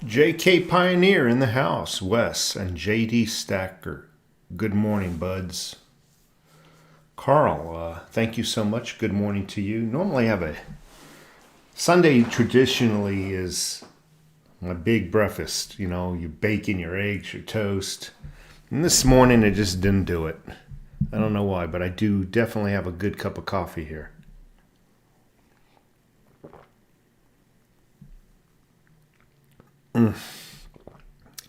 JK Pioneer in the house, Wes, and JD Stacker. Good morning, buds. Carl, thank you so much. Good morning to you. Normally I have a Sunday traditionally is my big breakfast. You know, your bacon, your eggs, your toast. And this morning I just didn't do it. I don't know why, but I do definitely have a good cup of coffee here.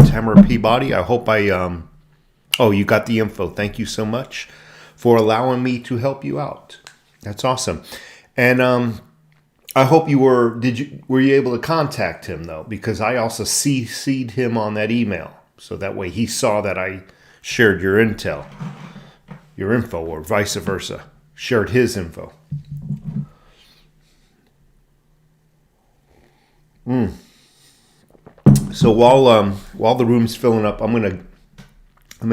Tamara Peabody, I hope oh, you got the info. Thank you so much for allowing me to help you out. That's awesome. And I hope were you able to contact him though? Because I also CC'd him on that email. So that way he saw that I shared your info, or vice versa. Shared his info. So while the room's filling up, I'm gonna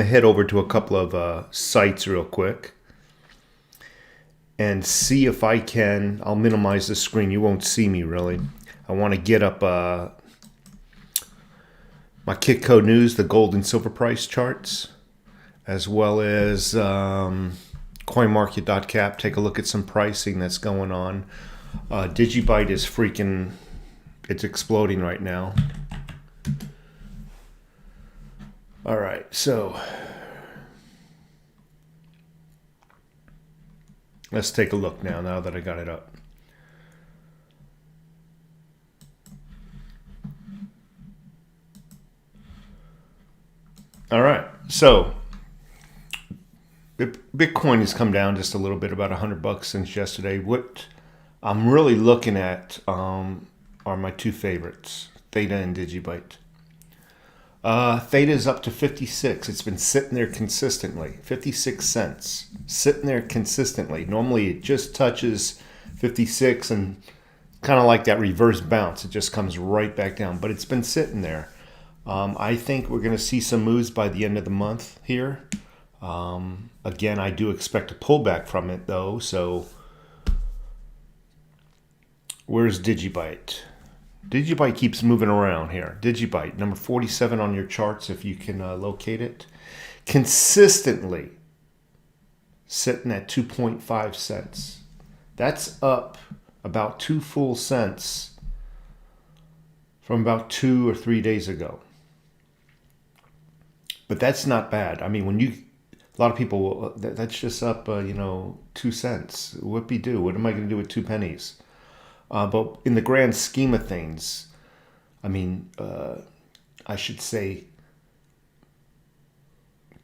head over to a couple of sites real quick and see if I can. I'll minimize the screen. You won't see me really. I want to get up my Kitco News, the gold and silver price charts, as well as CoinMarket.cap. Take a look at some pricing that's going on. Digibyte is it's exploding right now. All right, so let's take a look now that I got it up. All right, so Bitcoin has come down just a little bit, about $100 since yesterday. What I'm really looking at are my two favorites, THETA and Digibyte. THETA is up to 56. It's been sitting there consistently. 56 cents. Sitting there consistently. Normally it just touches 56 and kind of like that reverse bounce. It just comes right back down. But it's been sitting there. I think we're going to see some moves by the end of the month here. Again, I do expect a pullback from it though. So where's Digibyte? Digibyte keeps moving around here. Digibyte, number 47 on your charts, if you can locate it. Consistently sitting at 2.5 cents. That's up about 2 full cents from about 2 or 3 days ago. But that's not bad. I mean, a lot of people, that's just up, 2 cents. Whoopie-doo. What am I going to do with 2 pennies? But in the grand scheme of things, I mean, I should say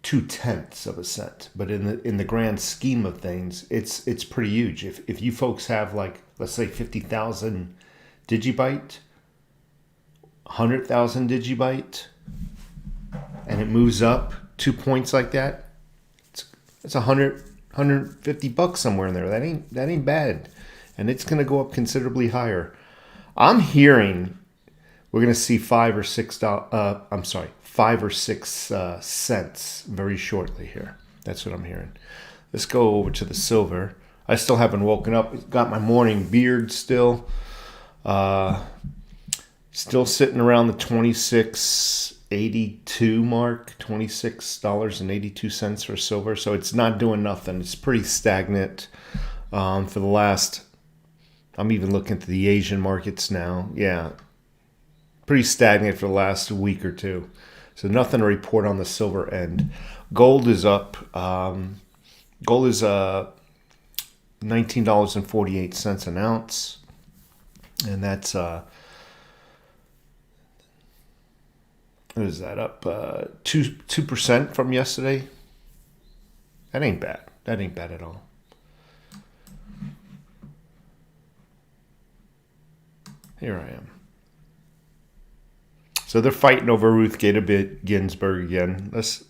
0.2 of a cent. But in the grand scheme of things, it's pretty huge. If you folks have like, let's say 50,000 Digibyte, 100,000 Digibyte, and it moves up 2 points like that, it's $150 somewhere in there. That ain't bad. And it's going to go up considerably higher. I'm hearing we're going to see 5 or 6 cents very shortly here. That's what I'm hearing. Let's go over to the silver. I still haven't woken up. Got my morning beard still. Still sitting around the $26.82 mark. $26.82 for silver. So it's not doing nothing. It's pretty stagnant for the last... I'm even looking at the Asian markets now. Yeah, pretty stagnant for the last week or two. So nothing to report on the silver end. Gold is up. Gold is $19.48 an ounce. And that's, what is that, up 2% from yesterday? That ain't bad. That ain't bad at all. Here I am. So they're fighting over Ruth Bader Ginsburg again. Let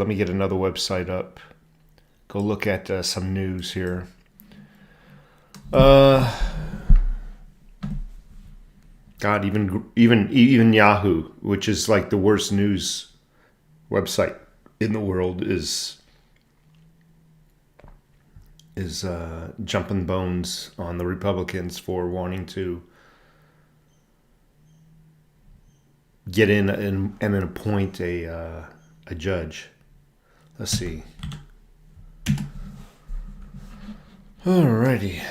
me get another website up. Go look at some news here. God, even Yahoo, which is like the worst news website in the world, is jumping bones on the Republicans for wanting to get in and appoint a judge. Let's see. Alrighty.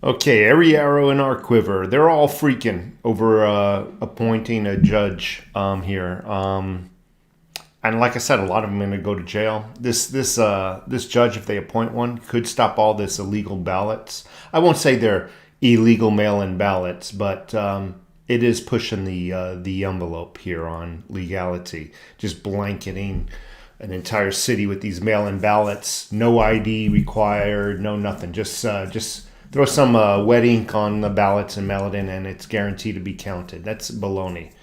Okay, every arrow in our quiver. They're all freaking over appointing a judge here. And like I said, a lot of them are going to go to jail. This judge, if they appoint one, could stop all this illegal ballots. I won't say they're illegal mail-in ballots, but it is pushing the envelope here on legality, just blanketing an entire city with these mail-in ballots, no ID required, no nothing, just throw some wet ink on the ballots and mail it in, and it's guaranteed to be counted. That's baloney.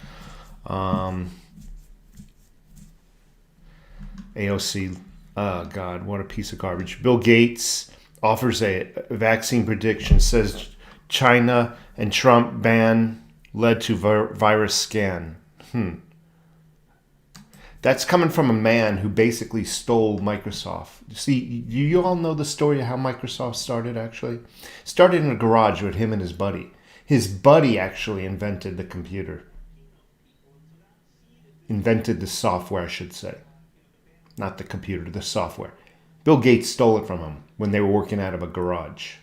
AOC, oh God, what a piece of garbage. Bill Gates offers a vaccine prediction, says China and Trump ban led to virus scan. That's coming from a man who basically stole Microsoft. See, you all know the story of how Microsoft started, actually? Started in a garage with him and his buddy. His buddy actually invented the computer. Invented the software, I should say. Not the computer, the software. Bill Gates stole it from him when they were working out of a garage.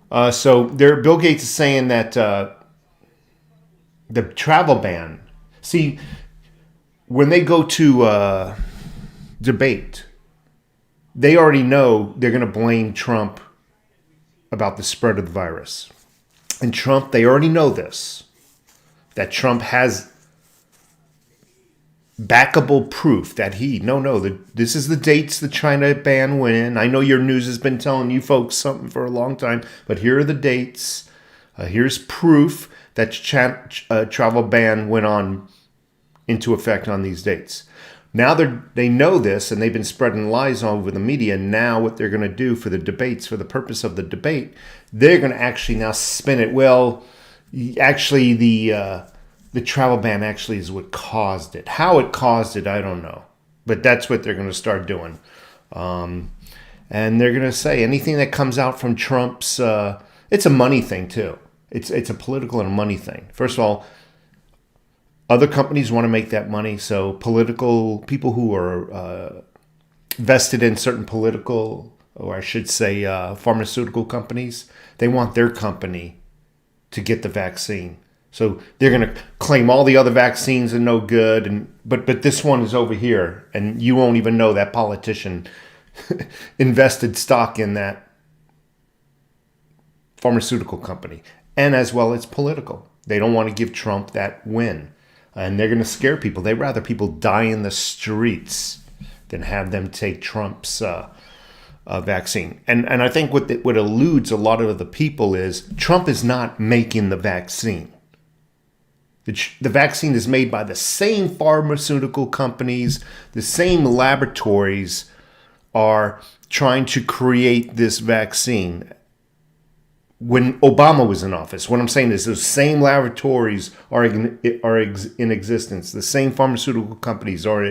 Bill Gates is saying that the travel ban. See, when they go to debate, they already know they're going to blame Trump about the spread of the virus. And Trump, they already know this, that Trump has backable proof that this is the dates the China ban went in. I know your news has been telling you folks something for a long time, but here are the dates. Here's proof that travel ban went on into effect on these dates. Now they know this, and they've been spreading lies all over the media. Now what they're going to do for the debates, for the purpose of the debate, they're going to actually now spin it. Well, actually the travel ban actually is what caused it. How it caused it, I don't know. But that's what they're going to start doing. And they're going to say anything that comes out from Trump's, it's a money thing too. It's a political and a money thing. First of all, other companies want to make that money. So political people who are vested in certain political, or I should say pharmaceutical companies, they want their company to get the vaccine. So they're going to claim all the other vaccines are no good, but this one is over here, and you won't even know that politician invested stock in that pharmaceutical company. And as well, it's political. They don't want to give Trump that win, and they're going to scare people. They'd rather people die in the streets than have them take Trump's vaccine. And I think what eludes a lot of the people is Trump is not making the vaccine. The vaccine is made by the same pharmaceutical companies, the same laboratories are trying to create this vaccine. When Obama was in office, what I'm saying is those same laboratories are in existence. The same pharmaceutical companies are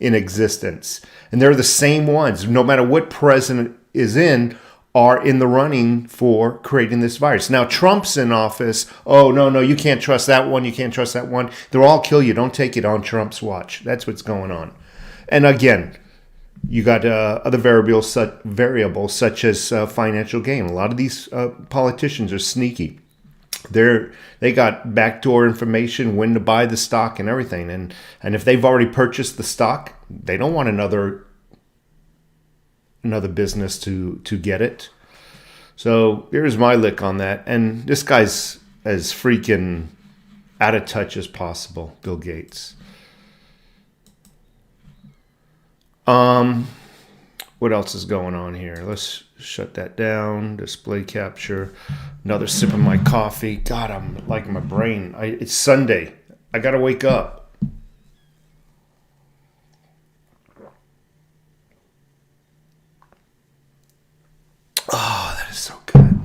in existence. And they're the same ones, no matter what president is in, are in the running for creating this virus. Now, Trump's in office. Oh, no, you can't trust that one. You can't trust that one. They'll all kill you. Don't take it on Trump's watch. That's what's going on. And again, you got other variables such as financial gain. A lot of these politicians are sneaky. They got backdoor information, when to buy the stock and everything. And if they've already purchased the stock, they don't want another business to get it. So here's my lick on that. And this guy's as freaking out of touch as possible, Bill Gates. What else is going on here? Let's shut that down. Display capture. Another sip of my coffee. God, I'm like my brain. It's Sunday. I gotta wake up. Oh, that is so good.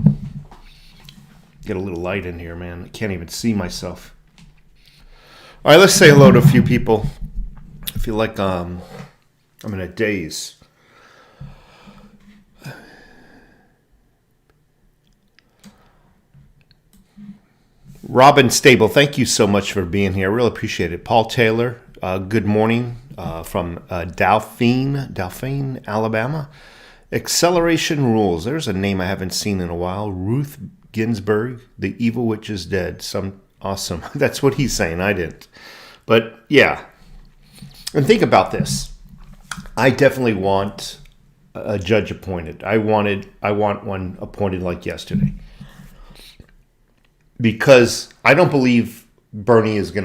Get a little light in here, man. I can't even see myself. All right, let's say hello to a few people. I feel like I'm in a daze. Robin Stable, thank you so much for being here. I really appreciate it. Paul Taylor, good morning from Dauphine, Alabama. Acceleration Rules. There's a name I haven't seen in a while. Ruth Ginsburg, The Evil Witch is Dead. Awesome. That's what he's saying. I didn't. But yeah. And think about this. I definitely want a judge appointed. I want one appointed like yesterday. Because I don't believe Biden is going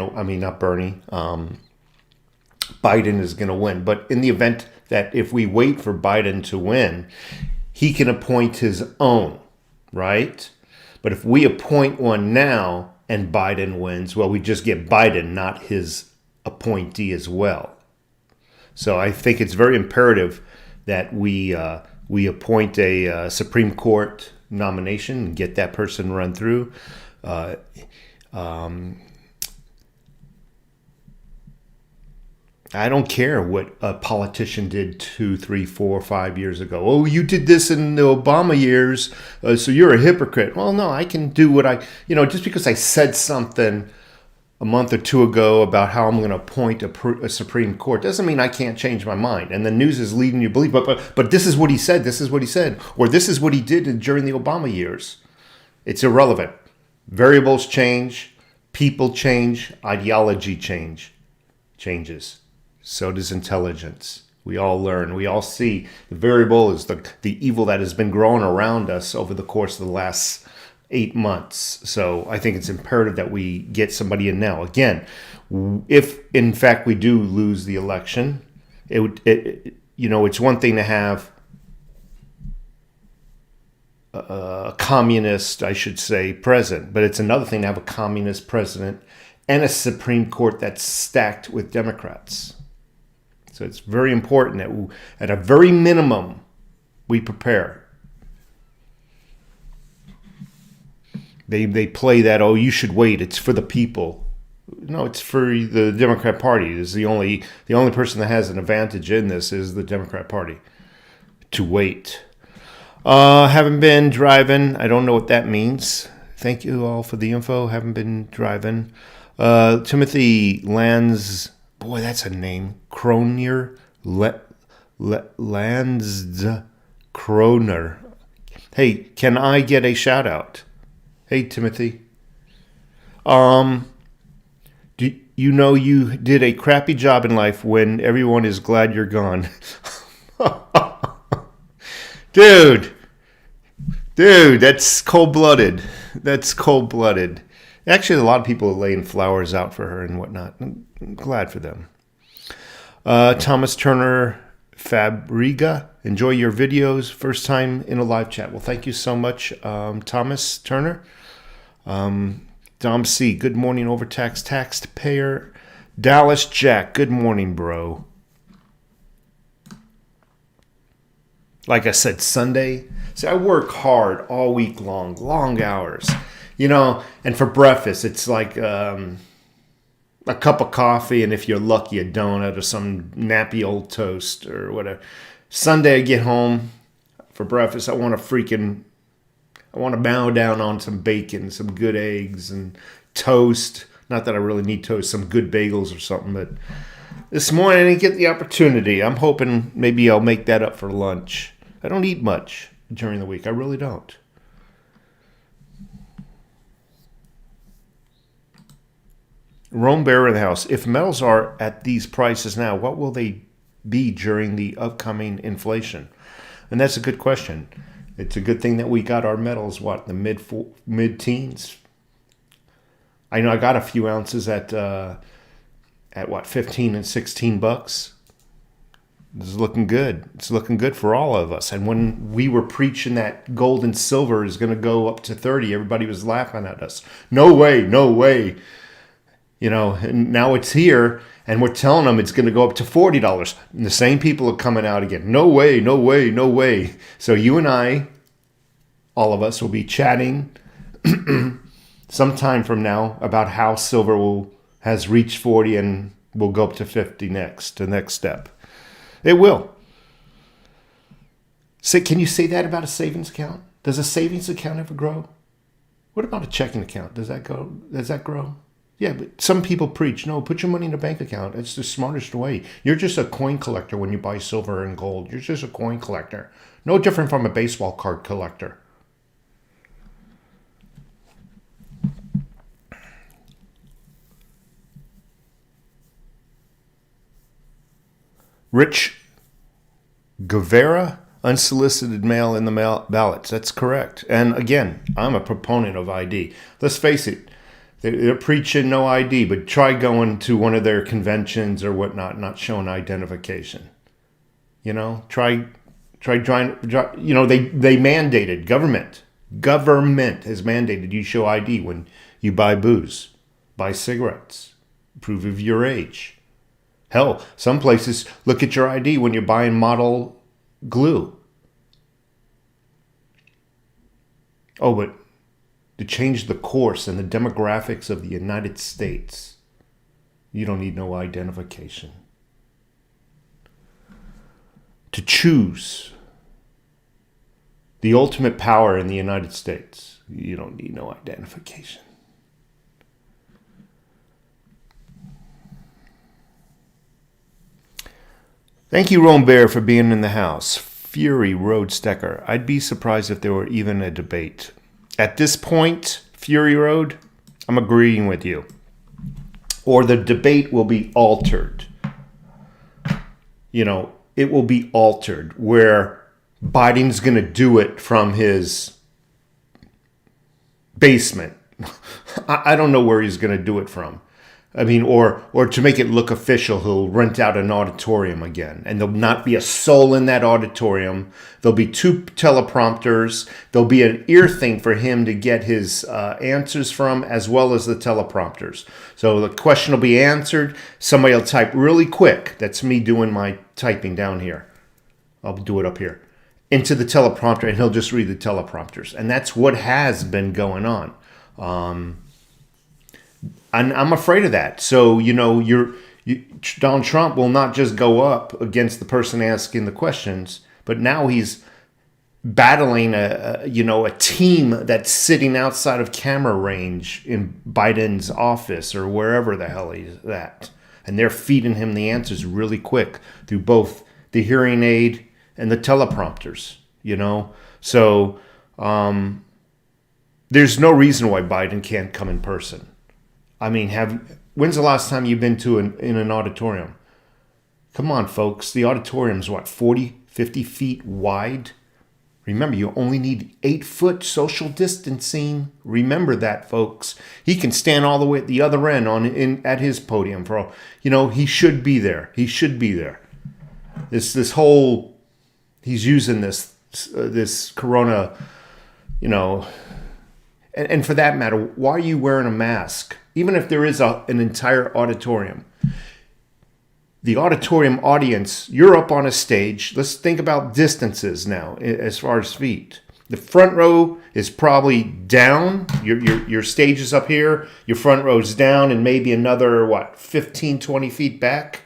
to win. But in the event that if we wait for Biden to win, he can appoint his own, right? But if we appoint one now and Biden wins, well, we just get Biden, not his appointee as well. So I think it's very imperative that we appoint a Supreme Court nomination and get that person run through. I don't care what a politician did 2, 3, 4, 5 years ago. Oh, you did this in the Obama years, so you're a hypocrite. Well, no, I can do what just because I said something a month or two ago about how I'm going to appoint a Supreme Court doesn't mean I can't change my mind. And the news is leading you to believe, but this is what he said, or this is what he did during the Obama years. It's irrelevant. Variables change, people change, ideology changes. So does intelligence. We all learn. We all see the variable is the evil that has been growing around us over the course of the last 8 months. So I think it's imperative that we get somebody in now. Again, if in fact we do lose the election, it's one thing to have a communist, I should say, president, but it's another thing to have a communist president and a Supreme Court that's stacked with Democrats. So it's very important that at a very minimum, we prepare. They play that, oh, you should wait, it's for the people. No, it's for the Democrat Party. Is the only person that has an advantage in this is the Democrat Party to wait. Haven't been driving. I don't know what that means. Thank you all for the info. Haven't been driving. Timothy Lands, boy, that's a name. Cronier, Lands Kroner. Hey, can I get a shout out? Hey, Timothy. Do you did a crappy job in life when everyone is glad you're gone? Dude, that's cold-blooded. Actually, a lot of people are laying flowers out for her and whatnot. I'm glad for them. Thomas Turner Fabriga, enjoy your videos. First time in a live chat. Well, thank you so much, Thomas Turner. Dom C, good morning, overtaxed taxpayer. Dallas Jack, good morning, bro. Like I said, Sunday. See, I work hard all week long hours. And for breakfast, it's like a cup of coffee, and if you're lucky, a donut or some nappy old toast or whatever. Sunday, I get home for breakfast. I want to bow down on some bacon, some good eggs, and toast. Not that I really need toast, some good bagels or something, but this morning I didn't get the opportunity. I'm hoping maybe I'll make that up for lunch. I don't eat much during the week. I really don't. Rome Bear in the house. If metals are at these prices now, what will they be during the upcoming inflation? And that's a good question. It's a good thing that we got our metals, in the mid-teens? I know I got a few ounces at 15 and 16 bucks. This is looking good. It's looking good for all of us. And when we were preaching that gold and silver is going to go up to 30, everybody was laughing at us. No way. And now it's here, and we're telling them it's going to go up to $40. And the same people are coming out again. No way. So you and I, all of us, will be chatting sometime from now about how silver will has reached 40 and will go up to 50 next, the next step. It will. Can you say that about a savings account? Does a savings account ever grow? What about a checking account? Does that grow? Yeah, but some people preach, no, put your money in a bank account. It's the smartest way. You're just a coin collector when you buy silver and gold. You're just a coin collector. No different from a baseball card collector. Rich Guevara, unsolicited mail in the mail ballots. That's correct. And again, I'm a proponent of ID. Let's face it, they're preaching no ID, but try going to one of their conventions or whatnot, not showing identification. You know, try trying. You know, they mandated government has mandated you show ID when you buy booze, buy cigarettes, proof of your age. Hell, some places look at your ID when you're buying model glue. Oh, but to change the course and the demographics of the United States, you don't need no identification. To choose the ultimate power in the United States, you don't need no identification. Thank you, Rome Bear, for being in the house. Fury Road Stecker. I'd be surprised if there were even a debate. At this point, Fury Road, I'm agreeing with you. Or the debate will be altered. You know, it will be altered where Biden's going to do it from his basement. I don't know where he's going to do it from. I mean, or to make it look official, he'll rent out an auditorium again. And there'll not be a soul in that auditorium. There'll be 2 teleprompters. There'll be an ear thing for him to get his answers from, as well as the teleprompters. So the question will be answered. Somebody will type really quick. That's me doing my typing down here. I'll do it up here. Into the teleprompter, and he'll just read the teleprompters. And that's what has been going on. And I'm afraid of that. So, you know, Donald Trump will not just go up against the person asking the questions, but now he's battling a team that's sitting outside of camera range in Biden's office or wherever the hell he's at. And they're feeding him the answers really quick through both the hearing aid and the teleprompters, you know. So there's no reason why Biden can't come in person. I mean, when's the last time you've been in an auditorium? Come on, folks. The auditorium's 40, 50 feet wide. Remember, you only need 8-foot social distancing. Remember that, folks. He can stand all the way at the other end at his podium. He should be there. He should be there. This whole, he's using this corona, you know, and for that matter, why are you wearing a mask? Even if there is an entire auditorium. The auditorium audience, you're up on a stage. Let's think about distances now as far as feet. The front row is probably down. Your stage is up here. Your front row's down and maybe another, 15, 20 feet back.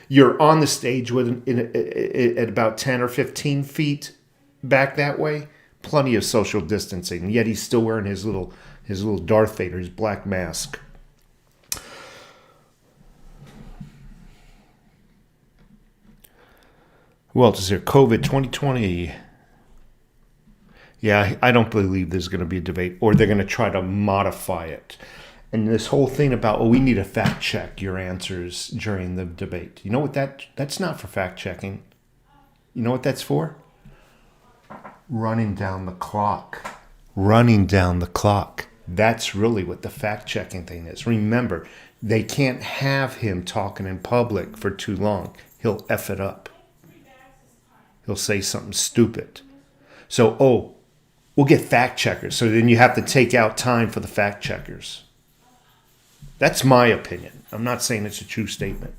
You're on the stage at about 10 or 15 feet back that way. Plenty of social distancing. And yet he's still wearing his little Darth Vader, his black mask. Who else is here? COVID 2020. Yeah, I don't believe there's going to be a debate, or they're going to try to modify it. And this whole thing about, we need to fact check your answers during the debate. You know what that's not for fact checking. You know what that's for? Running down the clock. Running down the clock. That's really what the fact-checking thing is. Remember, they can't have him talking in public for too long. He'll F it up. He'll say something stupid. So, we'll get fact-checkers. So then you have to take out time for the fact-checkers. That's my opinion. I'm not saying it's a true statement.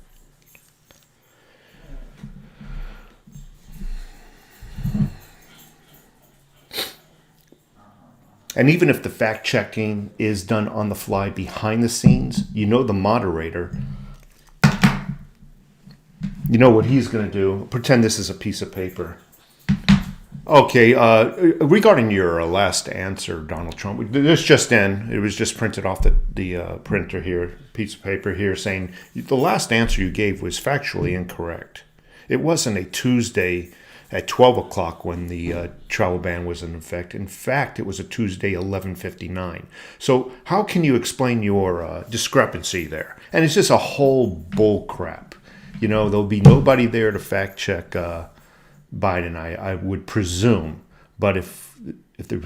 And even if the fact checking is done on the fly behind the scenes, you know the moderator, you know what he's going to do. Pretend this is a piece of paper. Okay, regarding your last answer, Donald Trump, this just in, it was just printed off the printer here, piece of paper here, saying the last answer you gave was factually incorrect. It wasn't a Tuesday at 12 o'clock when the travel ban was in effect. In fact, it was a Tuesday, 11:59. So how can you explain your discrepancy there? And it's just a whole bull crap. You know, there'll be nobody there to fact check Biden, I would presume. But if the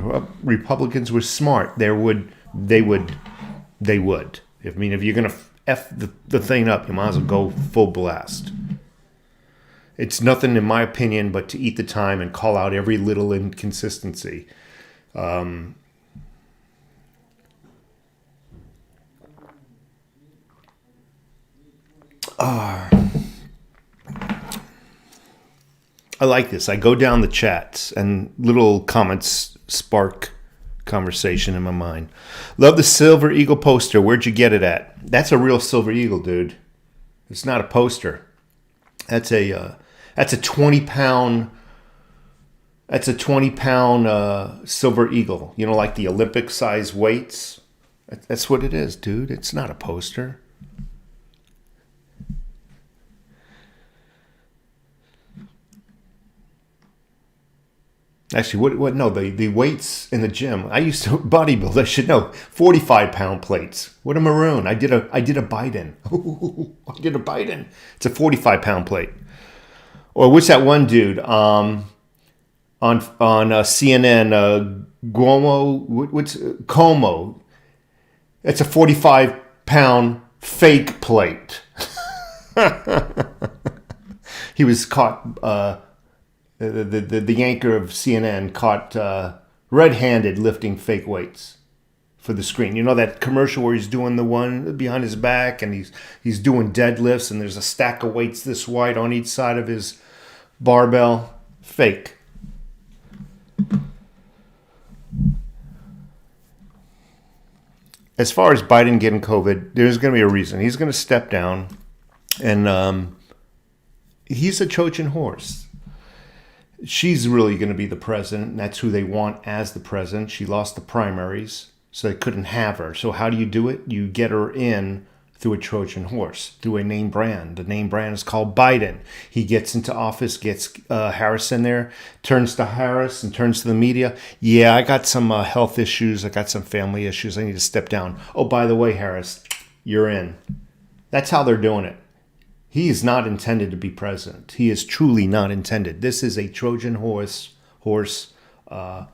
Republicans were smart, they would. If you're going to F the thing up, you might as well go full blast. It's nothing, in my opinion, but to eat the time and call out every little inconsistency. I like this. I go down the chats and little comments spark conversation in my mind. Love the Silver Eagle poster. Where'd you get it at? That's a real Silver Eagle, dude. It's not a poster. That's a 20-pound. That's a 20-pound Silver Eagle. You know, like the Olympic size weights. That's what it is, dude. It's not a poster. Actually, what? No, the weights in the gym. I used to bodybuild. I should know. 45-pound plates. What a maroon. I did a Biden. I did a Biden. It's a 45-pound plate. Or what's that one dude on CNN? Como? It's a 45-pound fake plate. He was caught. The anchor of CNN caught red-handed lifting fake weights for the screen. You know that commercial where he's doing the one behind his back and he's doing deadlifts and there's a stack of weights this wide on each side of his barbell? Fake. As far as Biden getting COVID, there's going to be a reason. He's going to step down, and he's a Trojan horse. She's really going to be the president, and that's who they want as the president. She lost the primaries, so they couldn't have her. So how do you do it? You get her in through a Trojan horse, through a name brand. The name brand is called Biden. He gets into office, gets Harris in there, turns to Harris and turns to the media. Yeah, I got some health issues. I got some family issues. I need to step down. Oh, by the way, Harris, you're in. That's how they're doing it. He is not intended to be president. He is truly not intended. This is a Trojan horse, a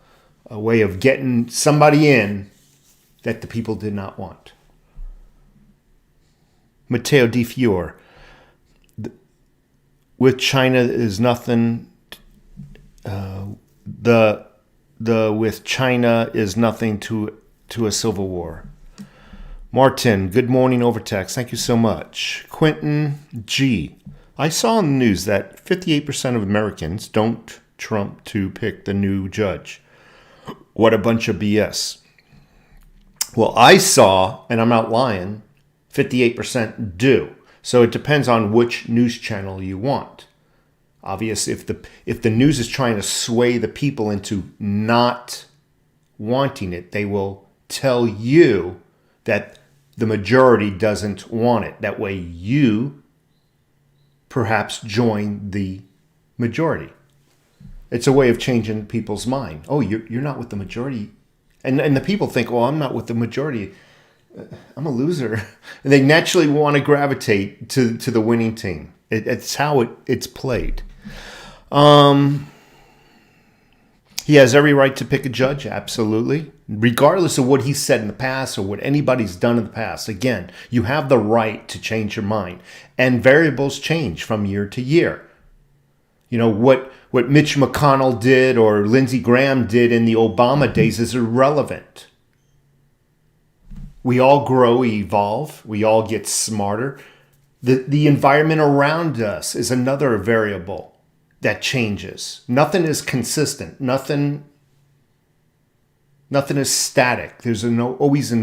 way of getting somebody in that the people did not want. Matteo Di Fiore. With China is nothing. With China is nothing to a civil war. Martin, good morning, Overtext. Thank you so much. Quentin G. I saw in the news that 58% of Americans don't Trump to pick the new judge. What a bunch of BS. Well, I saw, and I'm not lying, 58% do. So it depends on which news channel you want. Obviously, if the news is trying to sway the people into not wanting it, they will tell you that the majority doesn't want it. That way you perhaps join the majority. It's a way of changing people's mind. Oh, you're not with the majority. And the people think, well, I'm not with the majority. I'm a loser. And they naturally want to gravitate to the winning team. It's how it's played. He has every right to pick a judge, absolutely. Regardless of what he said in the past or what anybody's done in the past. Again, you have the right to change your mind. And variables change from year to year. You know, what Mitch McConnell did or Lindsey Graham did in the Obama days is irrelevant. We all grow, we evolve, we all get smarter. The environment around us is another variable that changes. Nothing is consistent. Nothing, Nothing is static. There's always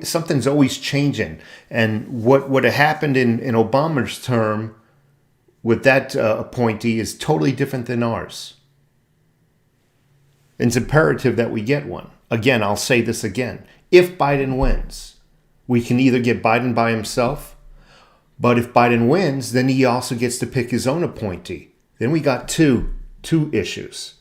something's always changing. And what happened in Obama's term with that appointee is totally different than ours. It's imperative that we get one. Again, I'll say this again. If Biden wins, we can either get Biden by himself, but if Biden wins, then he also gets to pick his own appointee. Then we got two issues.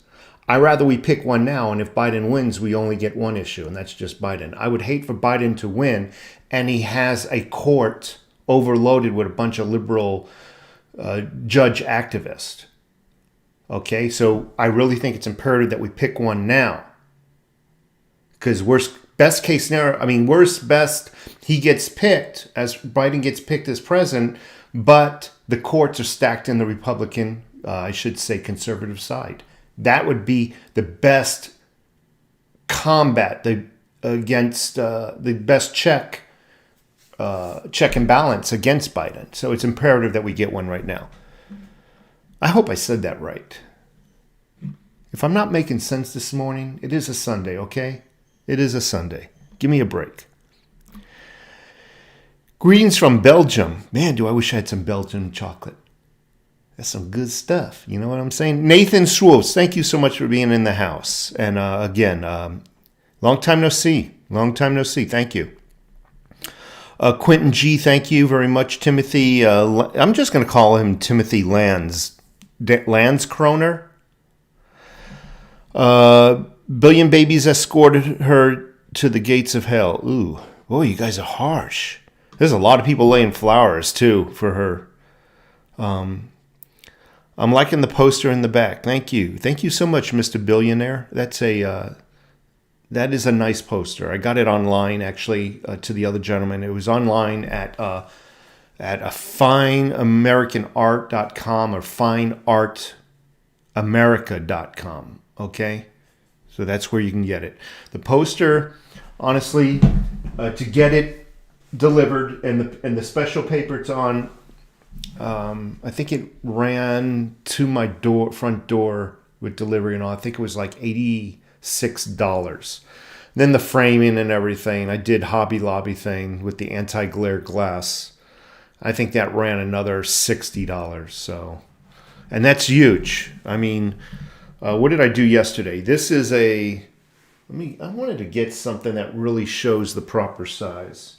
I'd rather we pick one now, and if Biden wins, we only get one issue, and that's just Biden. I would hate for Biden to win, and he has a court overloaded with a bunch of liberal judge activists. Okay, so I really think it's imperative that we pick one now. Because best case scenario, best, he gets picked, as Biden gets picked as president, but the courts are stacked in the Republican, I should say conservative side. That would be the best combat against the best check and balance against Biden. So it's imperative that we get one right now. I hope I said that right. If I'm not making sense this morning, it is a Sunday, okay? It is a Sunday. Give me a break. Greetings from Belgium. Man, do I wish I had some Belgian chocolate. That's some good stuff. You know what I'm saying? Nathan Schwartz, thank you so much for being in the house. And again, long time no see. Long time no see. Thank you. Quentin G, thank you very much. Timothy, I'm just going to call him Timothy Landskroner. Billion babies escorted her to the gates of hell. Ooh, boy, you guys are harsh. There's a lot of people laying flowers, too, for her. I'm liking the poster in the back. Thank you. Thank you so much, Mr. Billionaire. That is a nice poster. I got it online, actually, to the other gentleman. It was online at a fineamericanart.com or fineartamerica.com. Okay? So that's where you can get it. The poster, honestly, to get it delivered, and the special paper it's on, I think it ran to my front door with delivery and all. I think it was like $86. Then the framing and everything. I did Hobby Lobby thing with the anti-glare glass. I think that ran another $60. So, and that's huge. I mean, what did I do yesterday? This is I wanted to get something that really shows the proper size.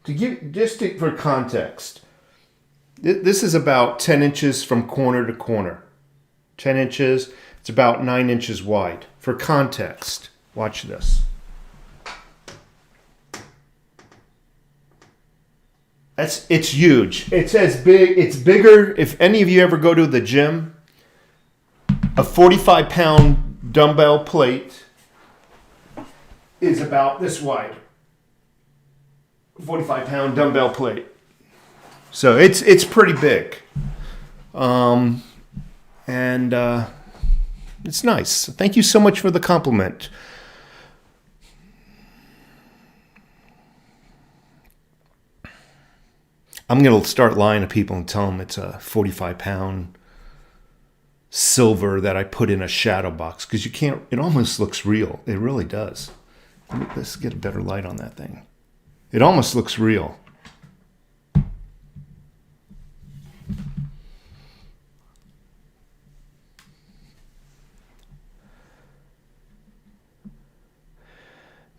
For context, this is about 10 inches from corner to corner. 10 inches. It's about 9 inches wide. For context, watch this. It's huge. It's as big. It's bigger. If any of you ever go to the gym, a 45-pound dumbbell plate is about this wide. 45-pound dumbbell plate. So it's pretty big. And it's nice. Thank you so much for the compliment. I'm going to start lying to people and tell them it's a 45-pound silver that I put in a shadow box, because you can't, it almost looks real. It really does. Let's get a better light on that thing. It almost looks real.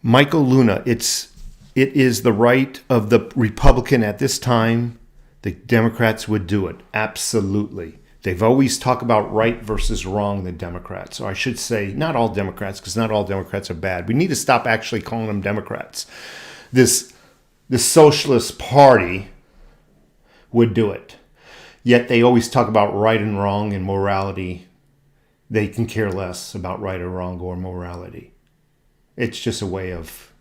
Michael Luna, it is the right of the Republican at this time. The Democrats would do it. Absolutely. They've always talked about right versus wrong, the Democrats. Or I should say, not all Democrats, because not all Democrats are bad. We need to stop actually calling them Democrats. This socialist party would do it. Yet they always talk about right and wrong and morality. They can care less about right or wrong or morality. It's just a way of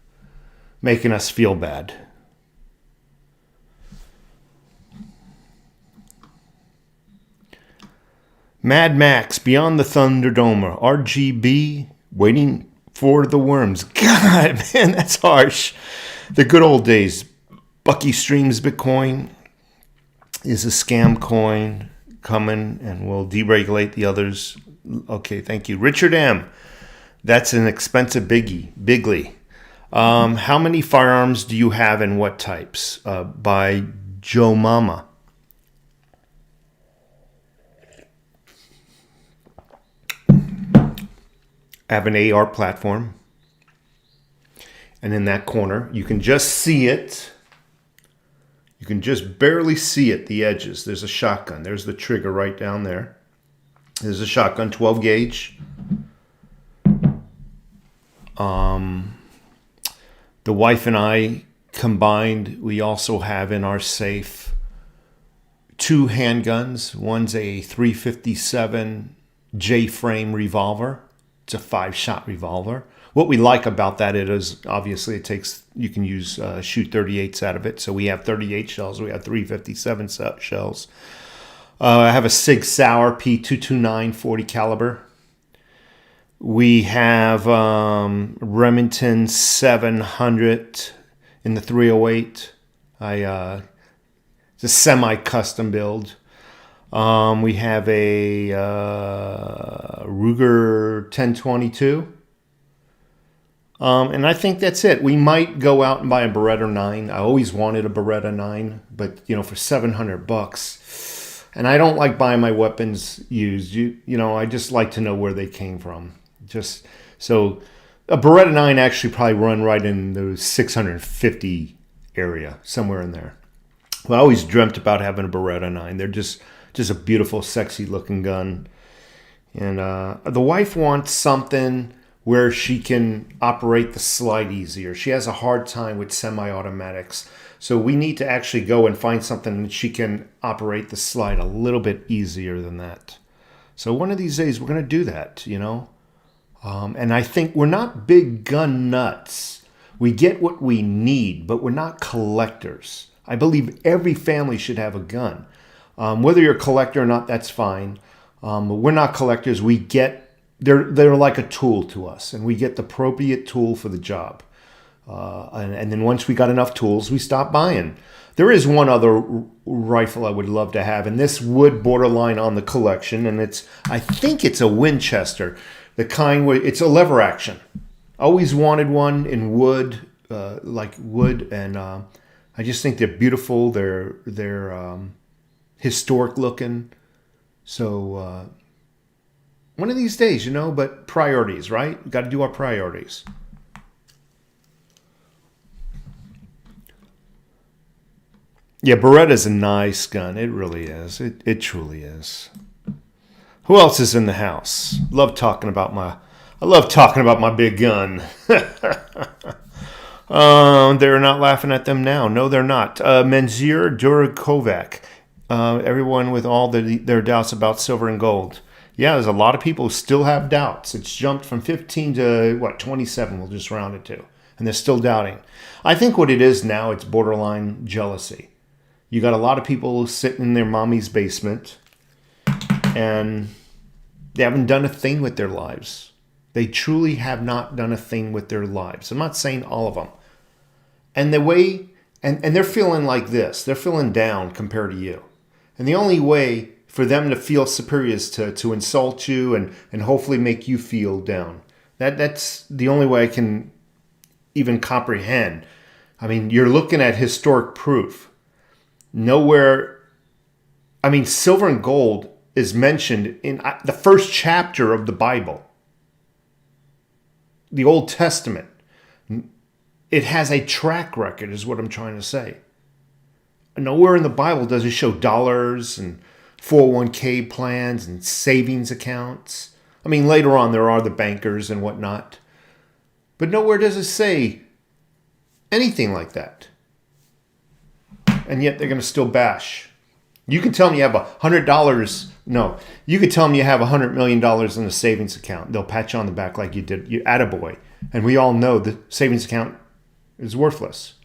making us feel bad. Mad Max, Beyond the Thunderdome, RGB, Waiting for the Worms. God, man, that's harsh. The good old days. Bucky Streams Bitcoin is a scam coin coming and will deregulate the others. Okay, thank you. Richard M. That's an expensive bigly. How many firearms do you have and what types? By Joe Mama. I have an AR platform. And in that corner, you can just see it. You can just barely see it, the edges. There's a shotgun. There's the trigger right down there. There's a shotgun, 12 gauge. The wife and I combined, we also have in our safe 2 handguns. One's a .357 J-frame revolver. It's a 5-shot revolver. What we like about that is obviously you can use shoot 38s out of it. So we have 38 shells. We have .357 shells. I have a Sig Sauer P229 40 caliber. We have Remington 700 in the 308. It's a semi-custom build. We have a Ruger 1022. And I think that's it. We might go out and buy a Beretta 9. I always wanted a Beretta 9, but for $700. And I don't like buying my weapons used. I just like to know where they came from. So a Beretta 9 actually probably run right in the 650 area, somewhere in there. Well, I always dreamt about having a Beretta 9. They're just a beautiful, sexy looking gun. And the wife wants something where she can operate the slide easier. She has a hard time with semi-automatics. So we need to actually go and find something that she can operate the slide a little bit easier than that. So one of these days we're going to do that, And I think we're not big gun nuts. We get what we need, but we're not collectors. I believe every family should have a gun. Whether you're a collector or not, that's fine. But we're not collectors. They're like a tool to us, and we get the appropriate tool for the job. And then once we got enough tools, we stop buying. There is one other rifle I would love to have, and this would borderline on the collection, and I think it's a Winchester, the kind where it's a lever action. Always wanted one in wood, like wood, and I just think they're beautiful. They're historic looking. So one of these days, but priorities, right? We've got to do our priorities. Yeah, Beretta's a nice gun. It really is. It truly is. Who else is in the house? I love talking about my big gun. They're not laughing at them now. No, they're not. Menzir Durakovac. Everyone with all their doubts about silver and gold. Yeah, there's a lot of people who still have doubts. It's jumped from 15 to 27, we'll just round it to. And they're still doubting. I think what it is now, it's borderline jealousy. You got a lot of people sitting in their mommy's basement and they haven't done a thing with their lives. They truly have not done a thing with their lives. I'm not saying all of them. And and they're feeling like this. They're feeling down compared to you. And the only way for them to feel superior is to insult you and hopefully make you feel down. That's the only way I can even comprehend. I mean, you're looking at historic proof. Nowhere, silver and gold is mentioned in the first chapter of the Bible. The Old Testament. It has a track record, is what I'm trying to say. Nowhere in the Bible does it show dollars and 401k plans and savings accounts. Later on there are the bankers and whatnot. But nowhere does it say anything like that. And yet they're going to still bash. You can tell me you have $100. No, you could tell me you have $100 million in a savings account. They'll pat you on the back like you did. You attaboy. And we all know the savings account is worthless.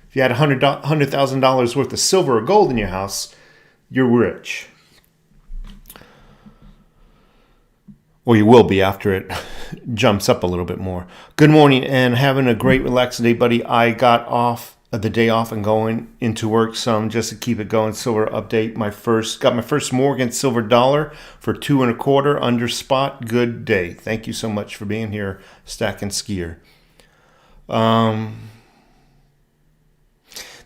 If you had $100,000 worth of silver or gold in your house, you're rich. Or you will be after it jumps up a little bit more. Good morning and having a great relaxed day, buddy. I got off the day off and going into work some just to keep it going. Silver update. Got my first Morgan silver dollar for 2 1/4 under spot. Good day. Thank you so much for being here, Stack and Skier.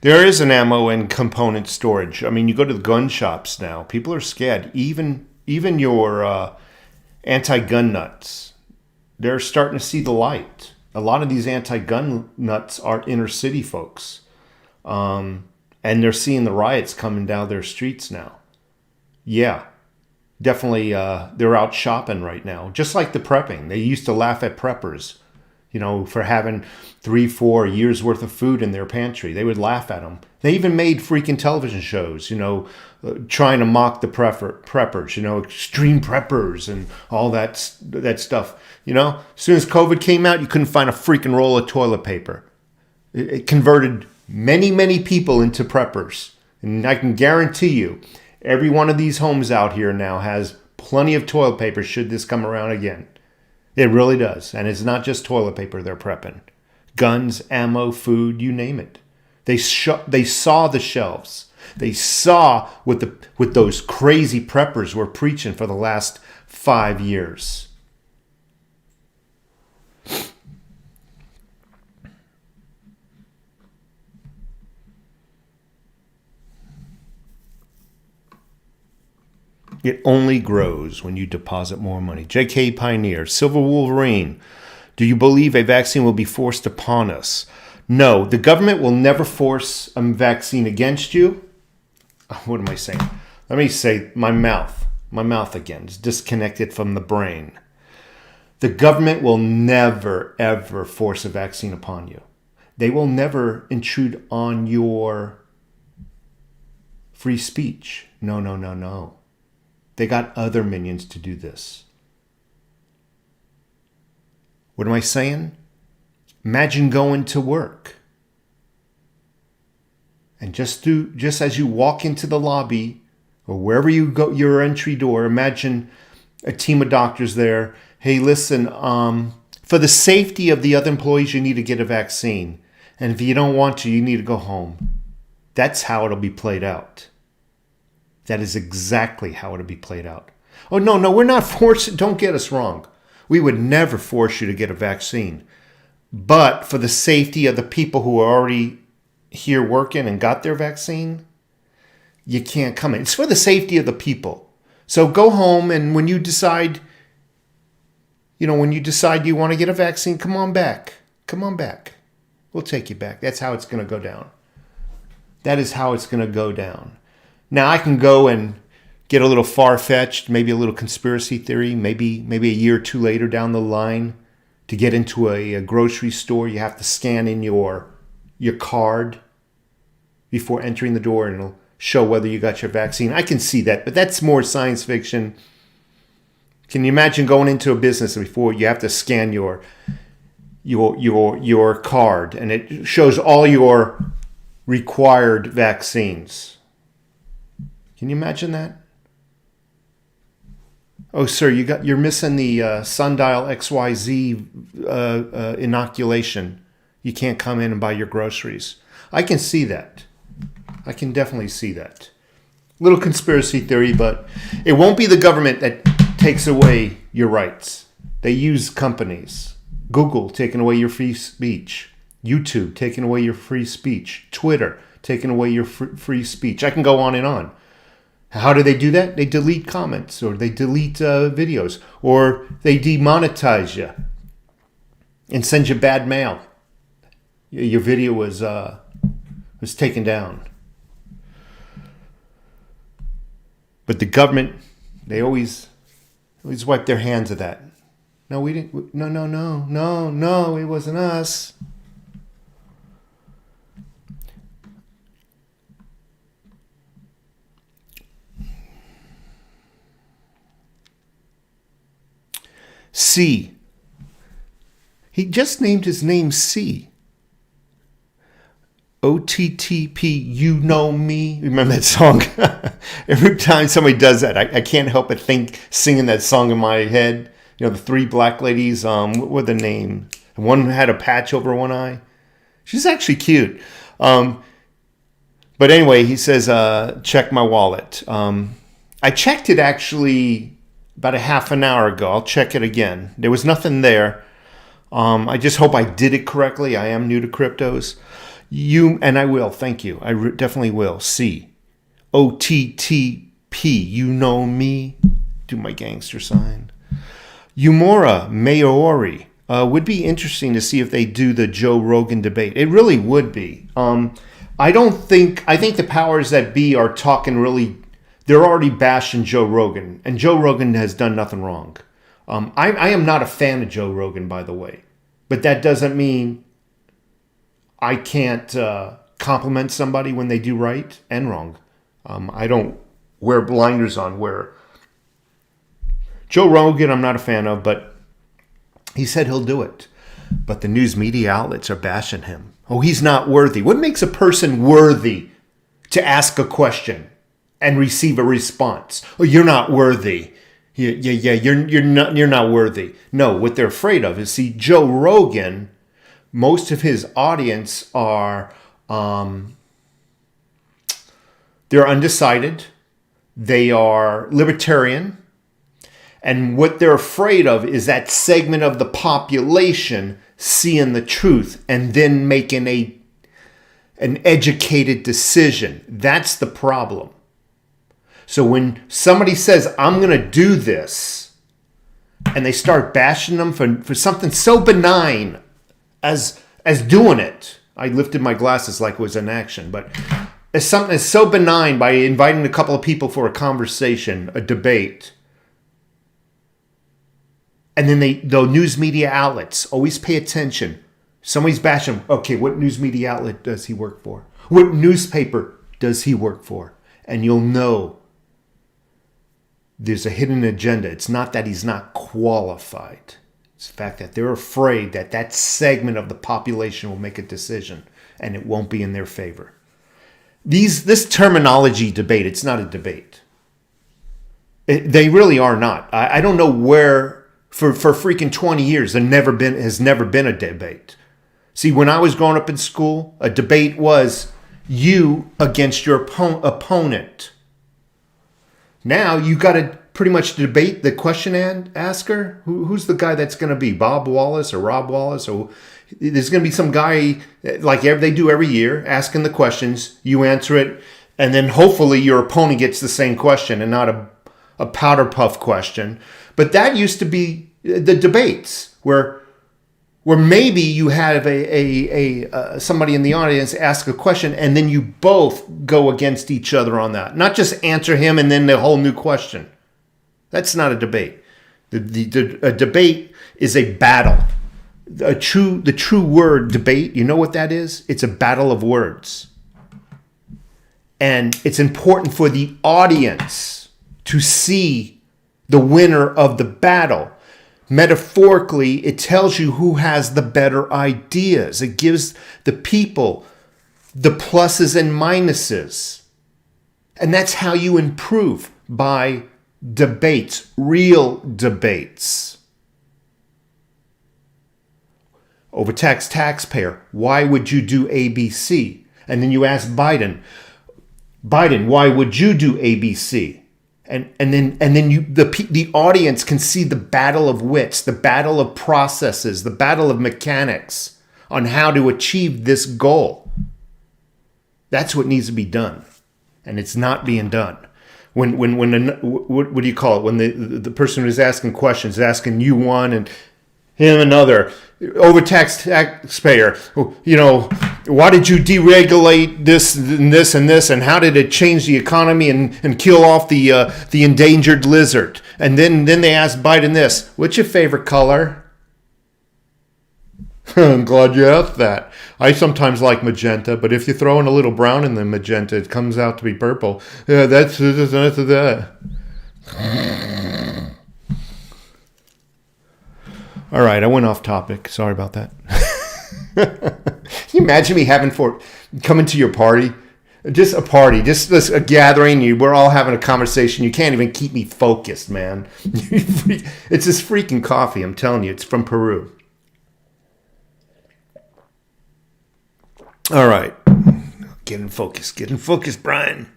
There is an ammo and component storage. I mean, you go to the gun shops now. People are scared. Even your anti-gun nuts, they're starting to see the light. A lot of these anti-gun nuts are inner city folks. And they're seeing the riots coming down their streets now. Yeah, definitely they're out shopping right now. Just like the prepping. They used to laugh at preppers, for having 3-4 years worth of food in their pantry. They would laugh at them. They even made freaking television shows, trying to mock the preppers, extreme preppers and all that stuff. As soon as COVID came out, you couldn't find a freaking roll of toilet paper. It converted many, many people into preppers. And I can guarantee you, every one of these homes out here now has plenty of toilet paper should this come around again. It really does. And it's not just toilet paper they're prepping. Guns, ammo, food, you name it. They saw the shelves. They saw what those crazy preppers were preaching for the last 5 years. It only grows when you deposit more money. J.K. Pioneer, Silver Wolverine. Do you believe a vaccine will be forced upon us? No, the government will never force a vaccine against you. What am I saying? Let me say my mouth. My mouth again is disconnected from the brain. The government will never, ever force a vaccine upon you. They will never intrude on your free speech. No, no, no, no. They got other minions to do this. What am I saying? Imagine going to work. And just as you walk into the lobby or wherever you go, your entry door, imagine a team of doctors there. Hey, listen, for the safety of the other employees, you need to get a vaccine. And if you don't want to, you need to go home. That's how it'll be played out. That is exactly how it'll be played out. Oh, no, we're not forcing. Don't get us wrong. We would never force you to get a vaccine. But for the safety of the people who are already here working and got their vaccine, you can't come in. It's for the safety of the people. So go home, and when you decide you want to get a vaccine, come on back. Come on back. We'll take you back. That's how it's going to go down. That is how it's going to go down. Now, I can go and get a little far-fetched, maybe a little conspiracy theory, maybe a year or two later down the line. To get into a grocery store, you have to scan in your card before entering the door, and it'll show whether you got your vaccine. I can see that, but that's more science fiction. Can you imagine going into a business before you have to scan your card, and it shows all your required vaccines? Can you imagine that? Oh, sir, you're missing the Sundial XYZ inoculation. You can't come in and buy your groceries. I can see that. I can definitely see that. Little conspiracy theory, but it won't be the government that takes away your rights. They use companies. Google taking away your free speech. YouTube taking away your free speech. Twitter taking away your free speech. I can go on and on. How do they do that? They delete comments, or they delete videos, or they demonetize you and send you bad mail. Your video was taken down. But the government, they always wipe their hands of that. No, we didn't. No, it wasn't us. C. He just named his name C. OTTP, you know me. Remember that song? Every time somebody does that, I can't help but singing that song in my head. The three black ladies, what were the name? One had a patch over one eye. She's actually cute. But anyway, he says, check my wallet. I checked it actually about a half an hour ago. I'll check it again. There was nothing there. I just hope I did it correctly. I am new to cryptos. And I will. Thank you. I definitely will. C. AOTTP. You know me. Do my gangster sign. Umora Maori. Would be interesting to see if they do the Joe Rogan debate. It really would be. I think the powers that be are talking really, they're already bashing Joe Rogan. And Joe Rogan has done nothing wrong. I am not a fan of Joe Rogan, by the way. But that doesn't mean I can't compliment somebody when they do right and wrong. I don't wear blinders on where Joe Rogan I'm not a fan of, but he said he'll do it. But the news media outlets are bashing him. Oh, he's not worthy. What makes a person worthy to ask a question and receive a response? Oh, you're not worthy. Yeah, you're not worthy. No, what they're afraid of is, see, Joe Rogan, most of his audience are, they're undecided. They are libertarian. And what they're afraid of is that segment of the population seeing the truth and then making an educated decision. That's the problem. So when somebody says, I'm going to do this, and they start bashing them for something so benign as doing it. I lifted my glasses like it was an action, but as something that's so benign, by inviting a couple of people for a conversation, a debate, and then the news media outlets always pay attention. Somebody's bashing him. Okay, what news media outlet does he work for? What newspaper does he work for? And you'll know there's a hidden agenda. It's not that he's not qualified. It's the fact that they're afraid that that segment of the population will make a decision and it won't be in their favor. This terminology debate, it's not a debate. They really are not. I don't know where, for freaking 20 years, has never been a debate. See, when I was growing up in school, a debate was you against your opponent. Now you got to pretty much debate the question asker. Who's the guy that's going to be? Bob Wallace or Rob Wallace? Or there's going to be some guy like they do every year asking the questions. You answer it, and then hopefully your opponent gets the same question and not a powder puff question. But that used to be the debates where maybe you have somebody in the audience ask a question and then you both go against each other on that. Not just answer him and then the whole new question. That's not a debate. A debate is a battle. The true word debate, you know what that is? It's a battle of words. And it's important for the audience to see the winner of the battle. Metaphorically, it tells you who has the better ideas. It gives the people the pluses and minuses. And that's how you improve, by debates, real debates. Overtaxed taxpayer, why would you do ABC? And then you ask Biden, why would you do ABC? And then the audience can see the battle of wits, the battle of processes, the battle of mechanics on how to achieve this goal. That's what needs to be done, and it's not being done. When what do you call it? When the person who's asking questions is asking you one and him another. Overtaxed taxpayer, why did you deregulate this and this and this, and how did it change the economy and kill off the endangered lizard? And then they asked Biden this, what's your favorite color? I'm glad you asked that. I sometimes like magenta, but if you throw in a little brown in the magenta, it comes out to be purple. Yeah, that's that. All right, I went off topic. Sorry about that. Can you imagine me coming to your party? Just a party, just a gathering. We're all having a conversation. You can't even keep me focused, man. It's this freaking coffee, I'm telling you. It's from Peru. All right. Get in focus. Get in focus, Brian.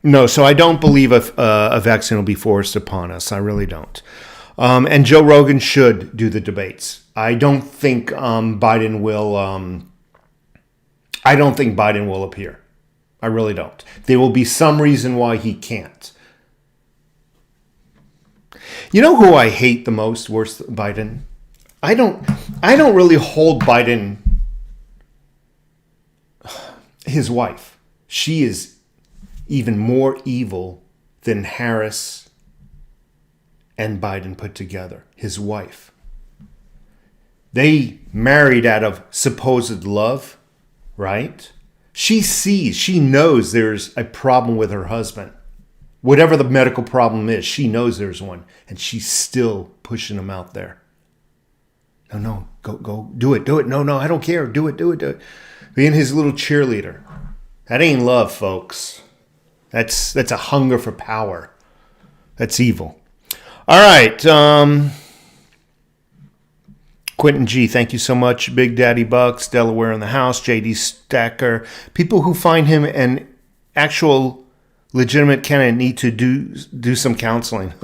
No, so I don't believe a vaccine will be forced upon us. I really don't. And Joe Rogan should do the debates. I don't think Biden will. I don't think Biden will appear. I really don't. There will be some reason why he can't. You know who I hate the most, worse than Biden? I don't really hold Biden. His wife. She is even more evil than Harris and Biden put together. His wife. They married out of supposed love, right? She knows there's a problem with her husband. Whatever the medical problem is, she knows there's one. And she's still pushing him out there. No, go, do it. No, I don't care. Do it. Being his little cheerleader. That ain't love, folks. That's a hunger for power. That's evil. All right. Quentin G, thank you so much. Big Daddy Bucks, Delaware in the house, JD Stacker. People who find him an actual legitimate candidate need to do some counseling.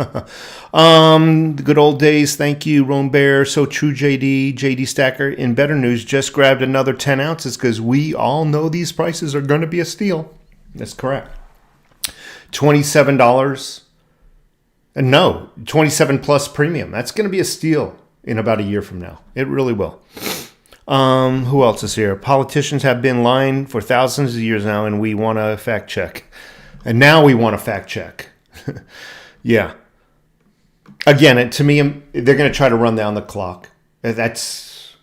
The good old days, thank you. Rome Bear, so true, JD Stacker. In better news, just grabbed another 10 ounces because we all know these prices are going to be a steal. That's correct. $27. And no, 27 plus premium. That's going to be a steal in about a year from now. It really will. Who else is here? Politicians have been lying for thousands of years now, and we want to fact check. And now we want to fact check. Yeah. Again, to me, they're going to try to run down the clock. That's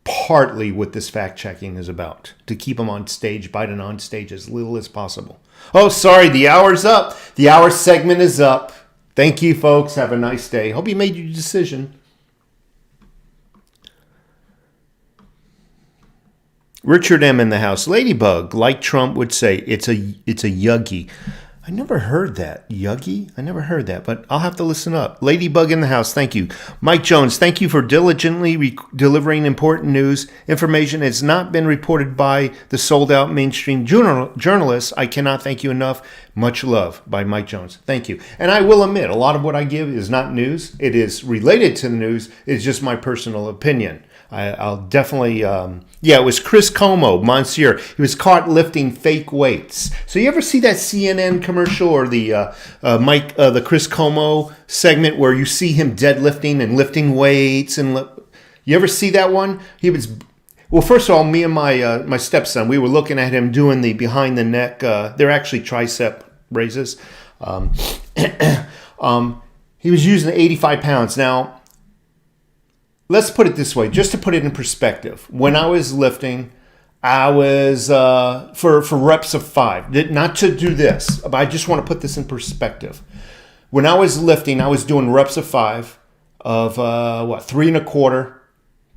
partly what this fact checking is about. To keep them on stage, Biden on stage as little as possible. Oh, sorry, the hour's up. The hour segment is up. Thank you, folks. Have a nice day. Hope you made your decision. Richard M. in the house. Ladybug, like Trump would say, it's a yuggy. I never heard that. Yuggy? I never heard that, but I'll have to listen up. Ladybug in the house. Thank you. Mike Jones, thank you for diligently delivering important news. Information has not been reported by the sold-out mainstream journalists. I cannot thank you enough. Much love, by Mike Jones. Thank you. And I will admit, a lot of what I give is not news. It is related to the news. It's just my personal opinion. I'll definitely, it was Chris Como, Monsieur. He was caught lifting fake weights. So you ever see that CNN commercial or the Chris Como segment where you see him deadlifting and lifting weights? And you ever see that one? Well, first of all, me and my stepson, we were looking at him doing the behind the neck. They're actually tricep raises. He was using 85 pounds. Now, let's put it this way, just to put it in perspective. When I was lifting, I was, for reps of 5, not to do this, but I just want to put this in perspective. When I was lifting, I was doing reps of 5 of, 3 1/4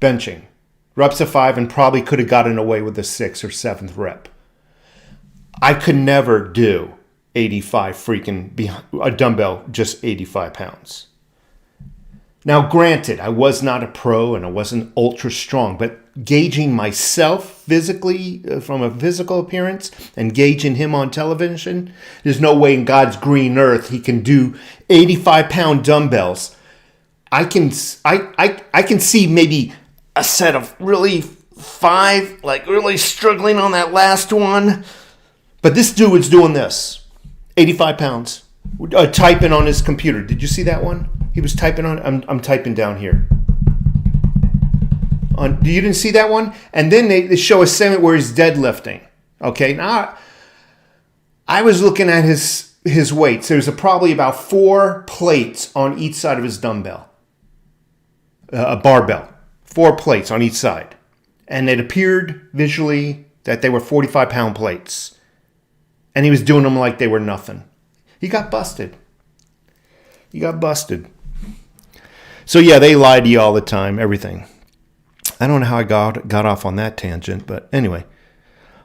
benching. Reps of 5 and probably could have gotten away with the 6th or 7th rep. I could never do 85 a dumbbell, just 85 pounds. Now, granted, I was not a pro and I wasn't ultra strong, but gauging myself physically from a physical appearance and gauging him on television, there's no way in God's green earth he can do 85-pound dumbbells. I can see maybe a set of really 5, like really struggling on that last one. But this dude was doing this, 85 pounds, typing on his computer. Did you see that one? He was typing on. I'm typing down here. You didn't see that one? And then they show a segment where he's deadlifting. Okay, now I was looking at his weights. There's probably about 4 plates on each side of his dumbbell, a barbell. 4 plates on each side, and it appeared visually that they were 45-pound plates, and he was doing them like they were nothing. He got busted. So yeah, they lie to you all the time, everything. I don't know how I got off on that tangent, but anyway.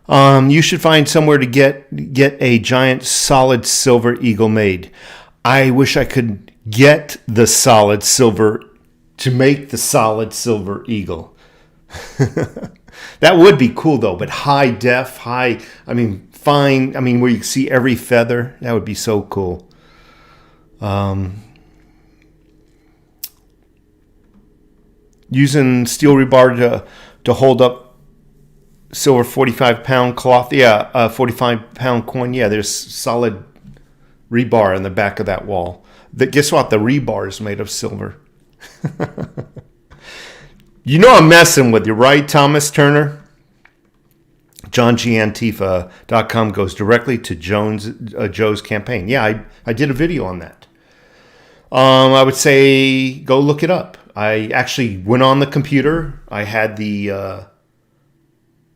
You should find somewhere to get a giant solid silver eagle made. I wish I could get the solid silver to make the solid silver eagle. That would be cool though, but high def, fine, where you see every feather, that would be so cool. Using steel rebar to hold up silver 45-pound cloth. 45-pound coin. Yeah, there's solid rebar in the back of that wall. Guess what? The rebar is made of silver. You know I'm messing with you, right, Thomas Turner? JohnGAntifa.com goes directly to Joe's campaign. Yeah, I did a video on that. I would say go look it up. I actually went on the computer. I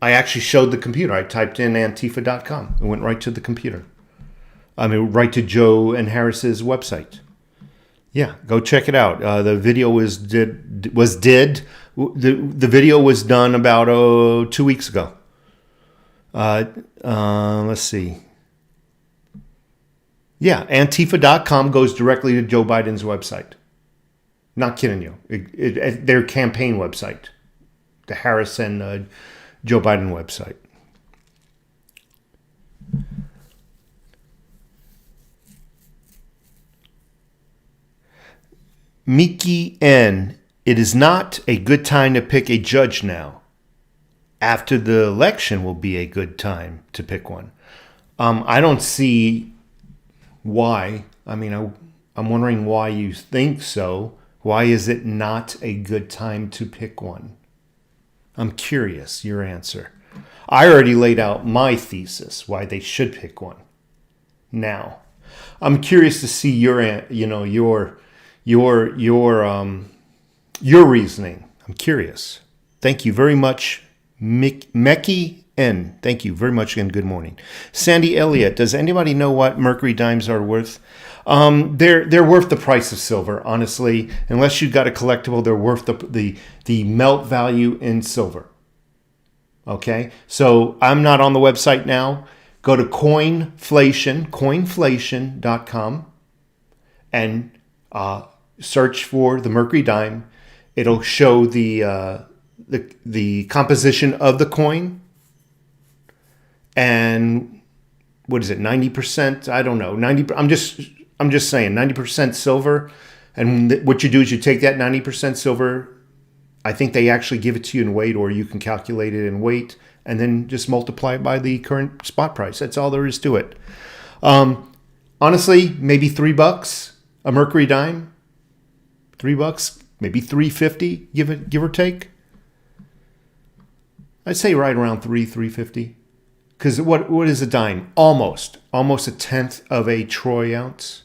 actually showed the computer. I typed in Antifa.com. It went right to the computer. Right to Joe and Harris's website. Yeah, go check it out. The video was done about 2 weeks ago. Let's see. Yeah, Antifa.com goes directly to Joe Biden's website. Not kidding you. Their campaign website. The Harris and Joe Biden website. Mickey N. It is not a good time to pick a judge now. After the election will be a good time to pick one. I don't see why. I'm wondering why you think so. Why is it not a good time to pick one? I'm curious, your answer. I already laid out my thesis, why they should pick one. Now, I'm curious to see your reasoning. I'm curious. Thank you very much, Mecky N. Thank you very much and good morning. Sandy Elliott, does anybody know what mercury dimes are worth? They're worth the price of silver, honestly. Unless you got a collectible, they're worth the melt value in silver. Okay, so I'm not on the website now. Go to coinflation.com, and search for the mercury dime. It'll show the composition of the coin, and what is it? 90%? I don't know. 90. I'm just saying 90% silver. And what you do is you take that 90% silver. I think they actually give it to you in weight, or you can calculate it in weight, and then just multiply it by the current spot price. That's all there is to it. Honestly, maybe $3 a mercury dime. $3, maybe $3.50, give or take. I'd say right around $3.50. Because what is a dime? Almost a tenth of a troy ounce.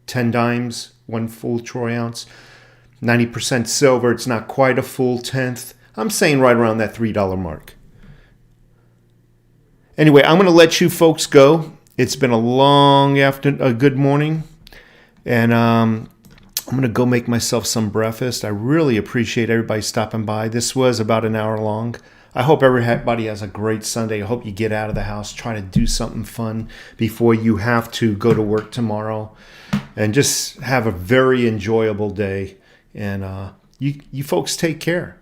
10 dimes, 1 full troy ounce. 90% silver, it's not quite a full tenth. I'm saying right around that $3 mark. Anyway, I'm going to let you folks go. It's been a good morning. And I'm going to go make myself some breakfast. I really appreciate everybody stopping by. This was about an hour long. I hope everybody has a great Sunday. I hope you get out of the house, try to do something fun before you have to go to work tomorrow. And just have a very enjoyable day. And you folks take care.